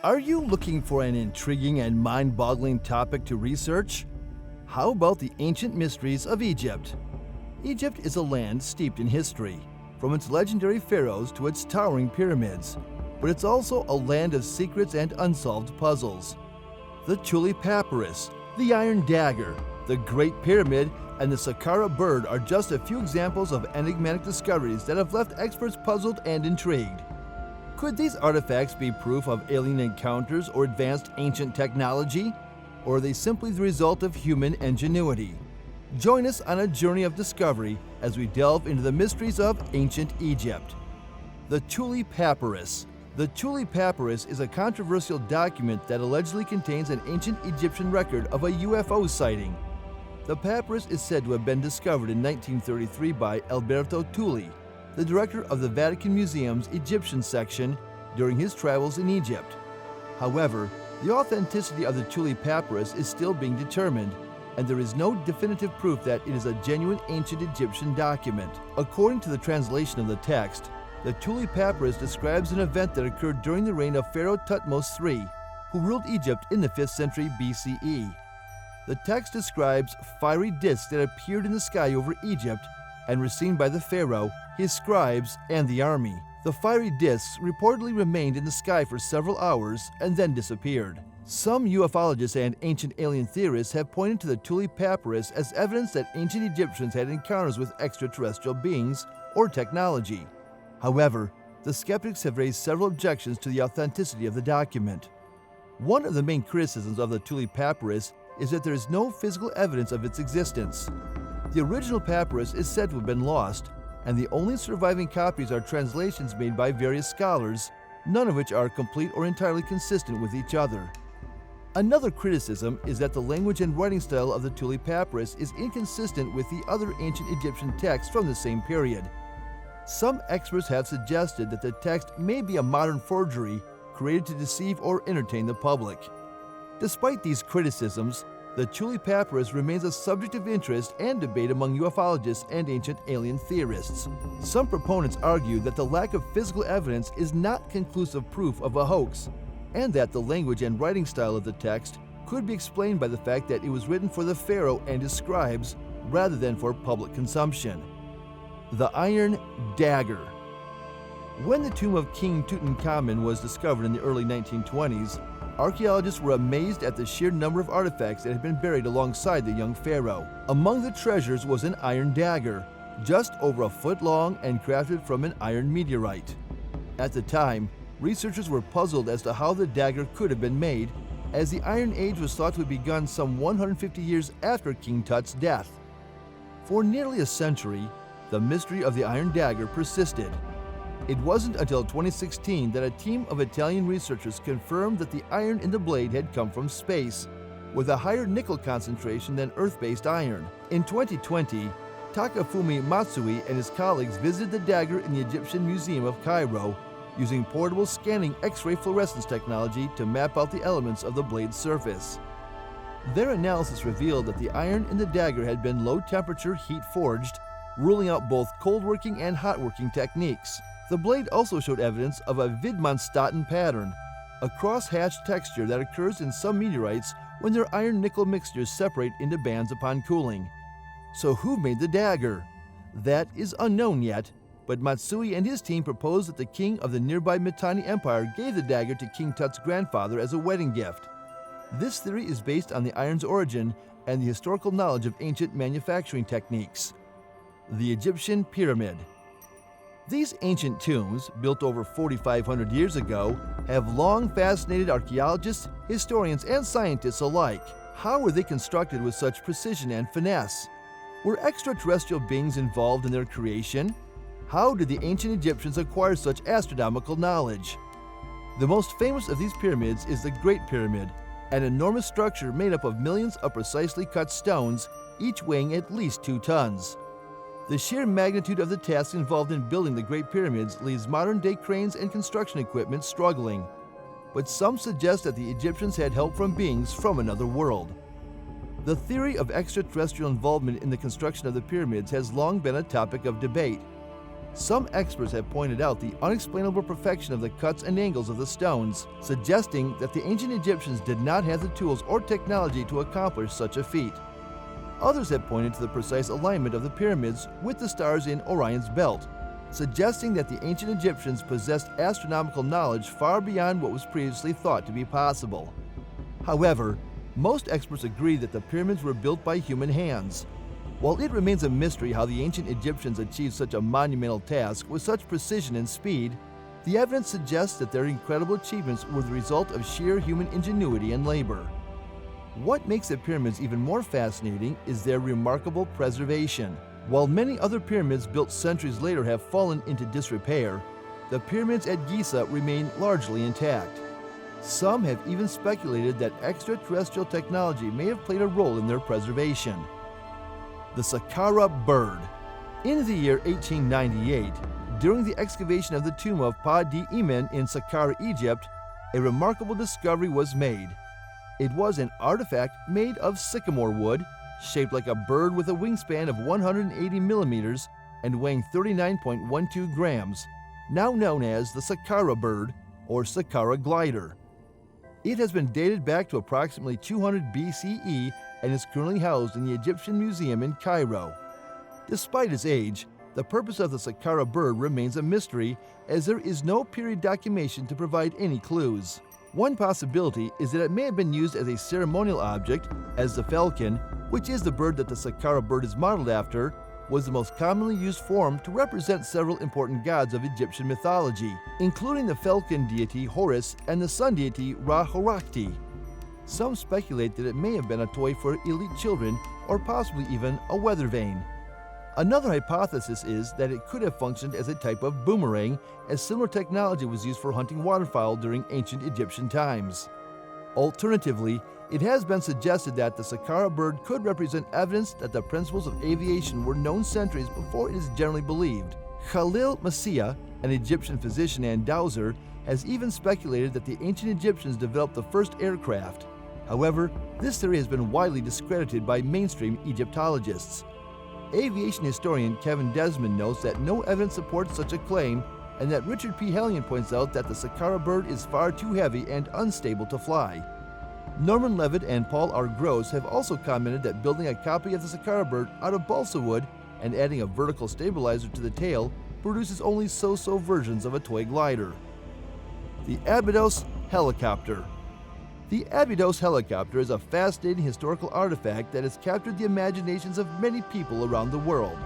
Are you looking for an intriguing and mind-boggling topic to research? How about the ancient mysteries of Egypt? Egypt is a land steeped in history, from its legendary pharaohs to its towering pyramids, but it's also a land of secrets and unsolved puzzles. The Tulli Papyrus, the Iron Dagger, the Great Pyramid, and the Saqqara Bird are just a few examples of enigmatic discoveries that have left experts puzzled and intrigued. Could these artifacts be proof of alien encounters or advanced ancient technology? Or are they simply the result of human ingenuity? Join us on a journey of discovery as we delve into the mysteries of ancient Egypt. The Tulli Papyrus. The Tulli Papyrus is a controversial document that allegedly contains an ancient Egyptian record of a UFO sighting. The papyrus is said to have been discovered in 1933 by Alberto Tulli, the director of the Vatican Museum's Egyptian section, during his travels in Egypt. However, the authenticity of the Tulli Papyrus is still being determined, and there is no definitive proof that it is a genuine ancient Egyptian document. According to the translation of the text, the Tulli Papyrus describes an event that occurred during the reign of Pharaoh Thutmose III, who ruled Egypt in the 5th century BCE. The text describes fiery discs that appeared in the sky over Egypt and were seen by the pharaoh, his scribes, and the army. The fiery discs reportedly remained in the sky for several hours and then disappeared. Some ufologists and ancient alien theorists have pointed to the Tulli Papyrus as evidence that ancient Egyptians had encounters with extraterrestrial beings or technology. However, the skeptics have raised several objections to the authenticity of the document. One of the main criticisms of the Tulli Papyrus is that there is no physical evidence of its existence. The original papyrus is said to have been lost, and the only surviving copies are translations made by various scholars, none of which are complete or entirely consistent with each other. Another criticism is that the language and writing style of the Tulli Papyrus is inconsistent with the other ancient Egyptian texts from the same period. Some experts have suggested that the text may be a modern forgery created to deceive or entertain the public. Despite these criticisms, the Tulli Papyrus remains a subject of interest and debate among ufologists and ancient alien theorists. Some proponents argue that the lack of physical evidence is not conclusive proof of a hoax, and that the language and writing style of the text could be explained by the fact that it was written for the pharaoh and his scribes rather than for public consumption. The Iron Dagger. When the tomb of King Tutankhamun was discovered in the early 1920s, archaeologists were amazed at the sheer number of artifacts that had been buried alongside the young pharaoh. Among the treasures was an iron dagger, just over a foot long and crafted from an iron meteorite. At the time, researchers were puzzled as to how the dagger could have been made, as the Iron Age was thought to have begun some 150 years after King Tut's death. For nearly a century, the mystery of the Iron Dagger persisted. It wasn't until 2016 that a team of Italian researchers confirmed that the iron in the blade had come from space, with a higher nickel concentration than Earth-based iron. In 2020, Takafumi Matsui and his colleagues visited the dagger in the Egyptian Museum of Cairo, using portable scanning X-ray fluorescence technology to map out the elements of the blade's surface. Their analysis revealed that the iron in the dagger had been low-temperature heat-forged, ruling out both cold-working and hot-working techniques. The blade also showed evidence of a Widmanstätten pattern, a cross-hatched texture that occurs in some meteorites when their iron-nickel mixtures separate into bands upon cooling. So who made the dagger? That is unknown yet, but Matsui and his team proposed that the king of the nearby Mitanni Empire gave the dagger to King Tut's grandfather as a wedding gift. This theory is based on the iron's origin and the historical knowledge of ancient manufacturing techniques. The Egyptian Pyramid. These ancient tombs, built over 4,500 years ago, have long fascinated archaeologists, historians, and scientists alike. How were they constructed with such precision and finesse? Were extraterrestrial beings involved in their creation? How did the ancient Egyptians acquire such astronomical knowledge? The most famous of these pyramids is the Great Pyramid, an enormous structure made up of millions of precisely cut stones, each weighing at least 2 tons. The sheer magnitude of the task involved in building the Great Pyramids leaves modern-day cranes and construction equipment struggling. But some suggest that the Egyptians had help from beings from another world. The theory of extraterrestrial involvement in the construction of the pyramids has long been a topic of debate. Some experts have pointed out the unexplainable perfection of the cuts and angles of the stones, suggesting that the ancient Egyptians did not have the tools or technology to accomplish such a feat. Others have pointed to the precise alignment of the pyramids with the stars in Orion's belt, suggesting that the ancient Egyptians possessed astronomical knowledge far beyond what was previously thought to be possible. However, most experts agree that the pyramids were built by human hands. While it remains a mystery how the ancient Egyptians achieved such a monumental task with such precision and speed, the evidence suggests that their incredible achievements were the result of sheer human ingenuity and labor. What makes the pyramids even more fascinating is their remarkable preservation. While many other pyramids built centuries later have fallen into disrepair, the pyramids at Giza remain largely intact. Some have even speculated that extraterrestrial technology may have played a role in their preservation. The Saqqara Bird. In the year 1898, during the excavation of the tomb of Pa-di-Imen in Saqqara, Egypt, a remarkable discovery was made. It was an artifact made of sycamore wood, shaped like a bird with a wingspan of 180 millimeters and weighing 39.12 grams, now known as the Saqqara Bird or Saqqara Glider. It has been dated back to approximately 200 BCE and is currently housed in the Egyptian Museum in Cairo. Despite its age, the purpose of the Saqqara Bird remains a mystery, as there is no period documentation to provide any clues. One possibility is that it may have been used as a ceremonial object, as the falcon, which is the bird that the Saqqara Bird is modeled after, was the most commonly used form to represent several important gods of Egyptian mythology, including the falcon deity Horus and the sun deity Ra-Horakhti. Some speculate that it may have been a toy for elite children or possibly even a weather vane. Another hypothesis is that it could have functioned as a type of boomerang, as similar technology was used for hunting waterfowl during ancient Egyptian times. Alternatively, it has been suggested that the Saqqara Bird could represent evidence that the principles of aviation were known centuries before it is generally believed. Khalil Massia, an Egyptian physician and dowser, has even speculated that the ancient Egyptians developed the first aircraft. However, this theory has been widely discredited by mainstream Egyptologists. Aviation historian Kevin Desmond notes that no evidence supports such a claim, and that Richard P. Hellion points out that the Saqqara Bird is far too heavy and unstable to fly. Norman Levitt and Paul R. Gross have also commented that building a copy of the Saqqara Bird out of balsa wood and adding a vertical stabilizer to the tail produces only so-so versions of a toy glider. The Abydos Helicopter. The Abydos Helicopter is a fascinating historical artifact that has captured the imaginations of many people around the world.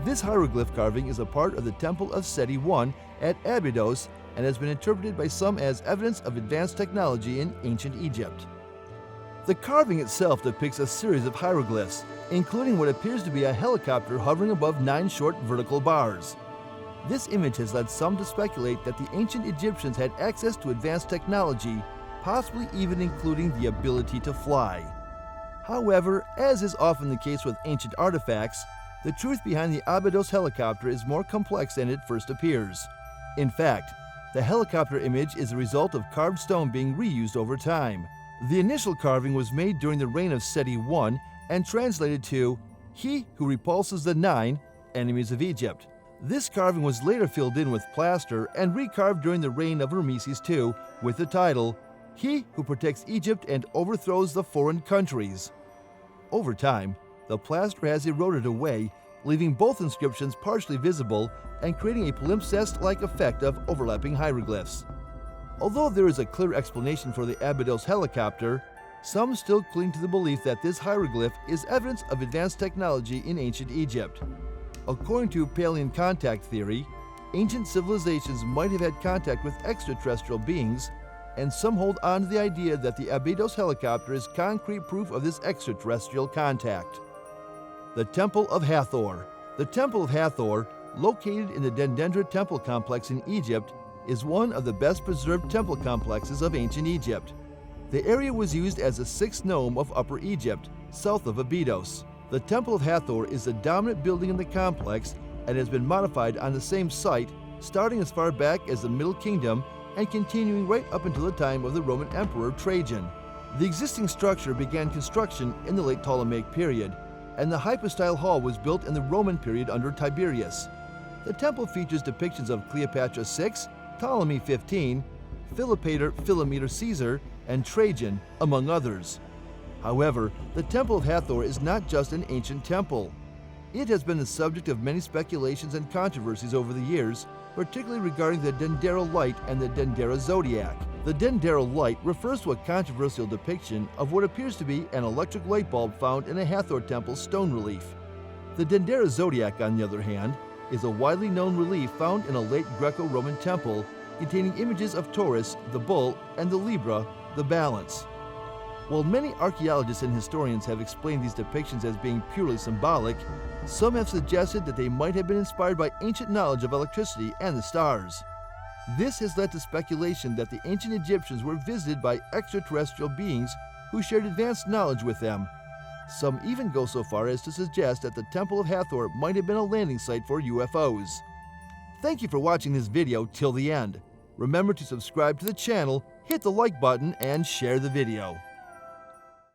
This hieroglyph carving is a part of the Temple of Seti I at Abydos and has been interpreted by some as evidence of advanced technology in ancient Egypt. The carving itself depicts a series of hieroglyphs, including what appears to be a helicopter hovering above 9 short vertical bars. This image has led some to speculate that the ancient Egyptians had access to advanced technology, possibly even including the ability to fly. However, as is often the case with ancient artifacts, the truth behind the Abydos helicopter is more complex than it first appears. In fact, the helicopter image is the result of carved stone being reused over time. The initial carving was made during the reign of Seti I and translated to, "He who repulses the 9 enemies of Egypt." This carving was later filled in with plaster and recarved during the reign of Ramesses II with the title, "He who protects Egypt and overthrows the foreign countries." Over time, the plaster has eroded away, leaving both inscriptions partially visible and creating a palimpsest-like effect of overlapping hieroglyphs. Although there is a clear explanation for the Abydos helicopter, some still cling to the belief that this hieroglyph is evidence of advanced technology in ancient Egypt. According to Palean contact theory, ancient civilizations might have had contact with extraterrestrial beings, and some hold on to the idea that the Abydos helicopter is concrete proof of this extraterrestrial contact. The Temple of Hathor. The Temple of Hathor, located in the Dendendra Temple complex in Egypt, is one of the best preserved temple complexes of ancient Egypt. The area was used as the 6th nome of Upper Egypt, south of Abydos. The Temple of Hathor is the dominant building in the complex and has been modified on the same site, starting as far back as the Middle Kingdom and continuing right up until the time of the Roman Emperor Trajan. The existing structure began construction in the late Ptolemaic period, and the hypostyle hall was built in the Roman period under Tiberius. The temple features depictions of Cleopatra VI, Ptolemy 15, Philometor Caesar, and Trajan, among others. However, the Temple of Hathor is not just an ancient temple. It has been the subject of many speculations and controversies over the years, particularly regarding the Dendera light and the Dendera zodiac. The Dendera light refers to a controversial depiction of what appears to be an electric light bulb found in a Hathor temple stone relief. The Dendera zodiac, on the other hand, is a widely known relief found in a late Greco-Roman temple containing images of Taurus, the bull, and the Libra, the balance. While many archaeologists and historians have explained these depictions as being purely symbolic, some have suggested that they might have been inspired by ancient knowledge of electricity and the stars. This has led to speculation that the ancient Egyptians were visited by extraterrestrial beings who shared advanced knowledge with them. Some even go so far as to suggest that the Temple of Hathor might have been a landing site for UFOs. Thank you for watching this video till the end. Remember to subscribe to the channel, hit the like button, and share the video.